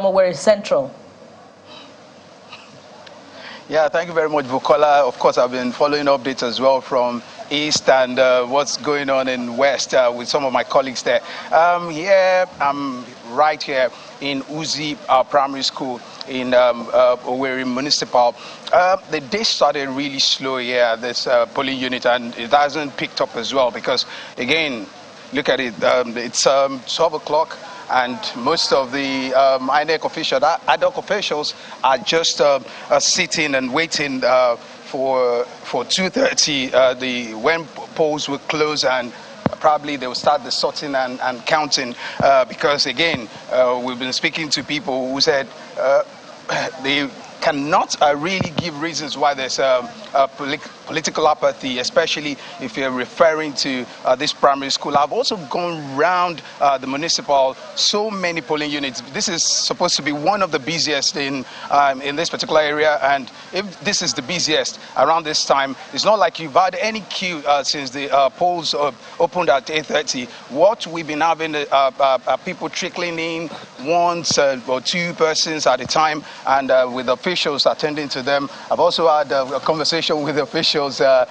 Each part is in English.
Owerri Central. Yeah, thank you very much, Bukola. Of course, I've been following updates as well from East and what's going on in West with some of my colleagues there. I'm right here in Uzi Primary School in Owerri Municipal. The day started really slow here, this polling unit, and it hasn't picked up as well because, again, look at it, it's 12 o'clock. And most of the INEC officials, ad hoc officials, are just sitting and waiting for 2:30, when polls will close, and probably they will start the sorting and counting. Because again, we've been speaking to people who said they cannot really give reasons why there's political apathy, especially if you're referring to this primary school. I've also gone round the municipal, so many polling units. This is supposed to be one of the busiest in this particular area, and if this is the busiest around this time, it's not like you've had any queue since the polls opened at 8:30. What we've been having are people trickling in, once or two persons at a time, and with officials attending to them. I've also had a conversation with officials, so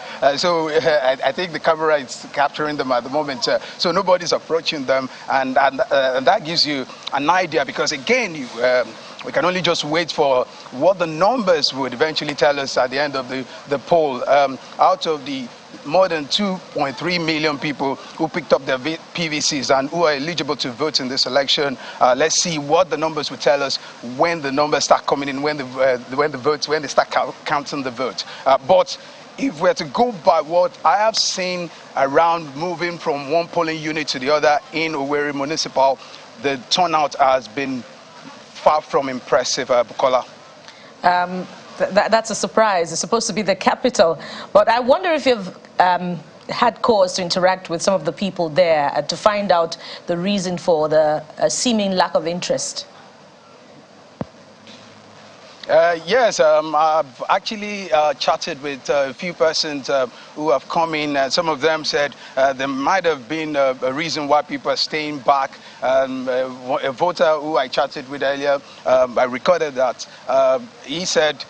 I think the camera is capturing them at the moment, so nobody's approaching them, and that gives you an idea, because again, we can only just wait for what the numbers would eventually tell us at the end of the poll. Out of the more than 2.3 million people who picked up their PVCs and who are eligible to vote in this election, let's see what the numbers will tell us when the numbers start coming in, when they start counting the vote. But if we're to go by what I have seen around moving from one polling unit to the other in Owerri Municipal, the turnout has been far from impressive, Bukola. That's a surprise. It's supposed to be the capital. But I wonder if you've had cause to interact with some of the people there to find out the reason for the seeming lack of interest. Yes, I've actually chatted with a few persons who have come in. Some of them said there might have been a reason why people are staying back. A voter who I chatted with earlier, I recorded that. He said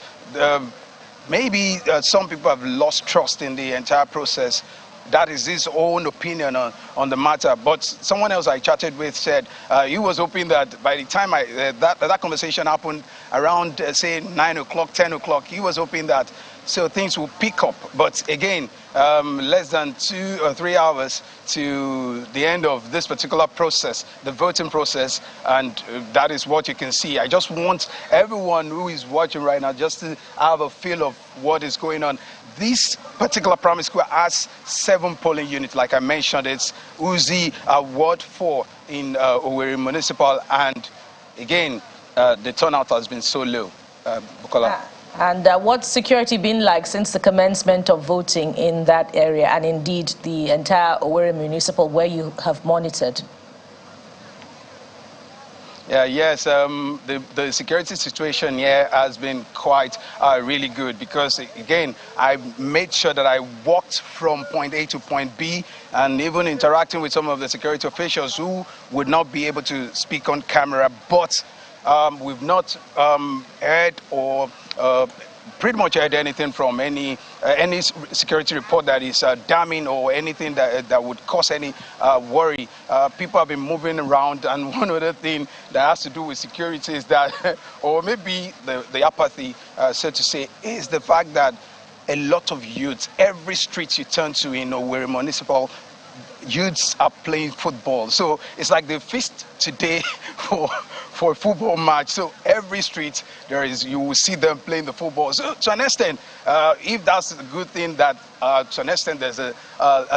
maybe some people have lost trust in the entire process. That is his own opinion on the matter. But someone else I chatted with said he was hoping that by the time that conversation happened around, say, 9 o'clock, 10 o'clock, he was hoping that so things will pick up. But again, less than 2 or 3 hours to the end of this particular process, the voting process, and that is what you can see. I just want everyone who is watching right now just to have a feel of what is going on. This particular primary school has 7 polling units, like I mentioned. It's Uzi Ward 4 in Owerri Municipal, and again, the turnout has been so low. Bukola. And what's security been like since the commencement of voting in that area, and indeed the entire Owerri Municipal where you have monitored? Yes, the security situation here has been quite really good, because again, I made sure that I walked from point A to point B, and even interacting with some of the security officials who would not be able to speak on camera, but we've not heard or pretty much heard anything from any security report that is damning or anything that would cause any worry. People have been moving around, and one other thing that has to do with security is that, or maybe the apathy, so to say, is the fact that a lot of youths, every street you turn to in Owerri Municipal, youths are playing football. So it's like the feast today for a football match. So every street you will see them playing the football. So to an extent, if that's a good thing, that to an extent there's a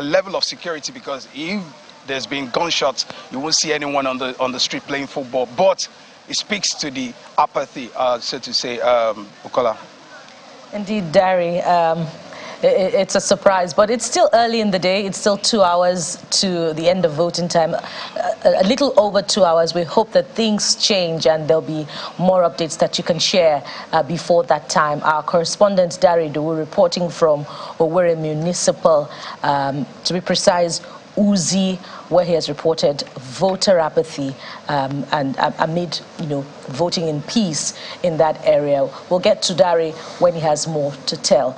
level of security, because if there's been gunshots, you won't see anyone on the street playing football. But it speaks to the apathy, so to say, Bukola. Indeed, Dari. It's a surprise, but it's still early in the day. It's still 2 hours to the end of voting time, a little over 2 hours. We hope that things change and there'll be more updates that you can share before that time. Our correspondent, Dari Duwu, reporting from Owerri Municipal, to be precise, Uzi, where he has reported voter apathy and amid, voting in peace in that area. We'll get to Dari when he has more to tell.